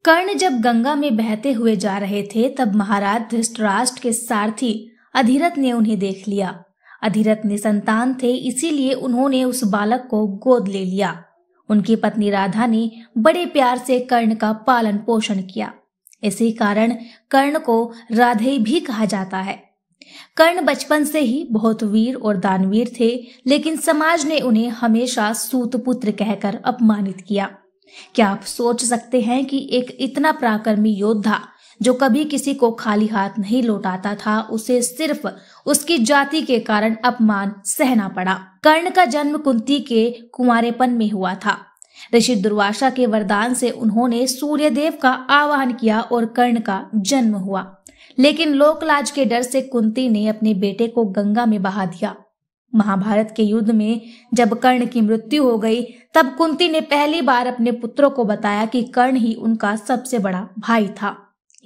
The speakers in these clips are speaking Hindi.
कर्ण जब गंगा में बहते हुए जा रहे थे तब महाराज धृतराष्ट्र के सारथी अधिरथ ने उन्हें देख लिया। अधिरथ निसंतान थे, इसीलिए उन्होंने उस बालक को गोद ले लिया। उनकी पत्नी राधा ने बड़े प्यार से कर्ण का पालन पोषण किया। इसी कारण कर्ण को राधेय भी कहा जाता है। कर्ण बचपन से ही बहुत वीर और दानवीर थे, लेकिन समाज ने उन्हें हमेशा सूतपुत्र कहकर अपमानित किया। क्या आप सोच सकते हैं कि एक इतना पराक्रमी योद्धा जो कभी किसी को खाली हाथ नहीं लौटाता था, उसे सिर्फ उसकी जाति के कारण अपमान सहना पड़ा। कर्ण का जन्म कुंती के कुंवारेपन में हुआ था। ऋषि दुर्वासा के वरदान से उन्होंने सूर्यदेव का आवाहन किया और कर्ण का जन्म हुआ, लेकिन लोकलाज के डर से कुंती ने अपने बेटे को गंगा में बहा दिया। महाभारत के युद्ध में जब कर्ण की मृत्यु हो गई, तब कुंती ने पहली बार अपने पुत्रों को बताया कि कर्ण ही उनका सबसे बड़ा भाई था।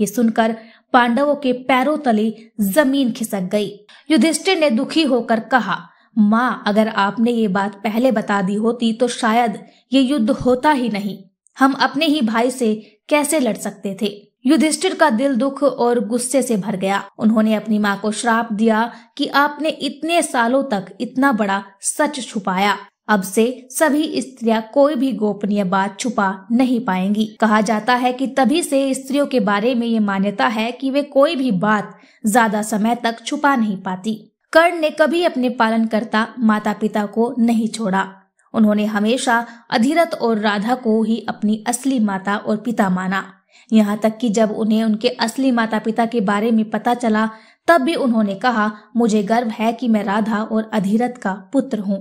ये सुनकर पांडवों के पैरों तले जमीन खिसक गई। युधिष्ठिर ने दुखी होकर कहा, माँ, अगर आपने ये बात पहले बता दी होती तो शायद ये युद्ध होता ही नहीं। हम अपने ही भाई से कैसे लड़ सकते थे। युधिष्ठिर का दिल दुख और गुस्से से भर गया। उन्होंने अपनी माँ को श्राप दिया कि आपने इतने सालों तक इतना बड़ा सच छुपाया। अब से सभी स्त्रियां कोई भी गोपनीय बात छुपा नहीं पाएंगी। कहा जाता है कि तभी से स्त्रियों के बारे में ये मान्यता है कि वे कोई भी बात ज्यादा समय तक छुपा नहीं पाती। कर्ण ने कभी अपने पालनकर्ता माता पिता को नहीं छोड़ा। उन्होंने हमेशा अधिरथ और राधा को ही अपनी असली माता और पिता माना। यहाँ तक कि जब उन्हें उनके असली माता पिता के बारे में पता चला, तब भी उन्होंने कहा, मुझे गर्व है कि मैं राधा और अधिरथ का पुत्र हूँ।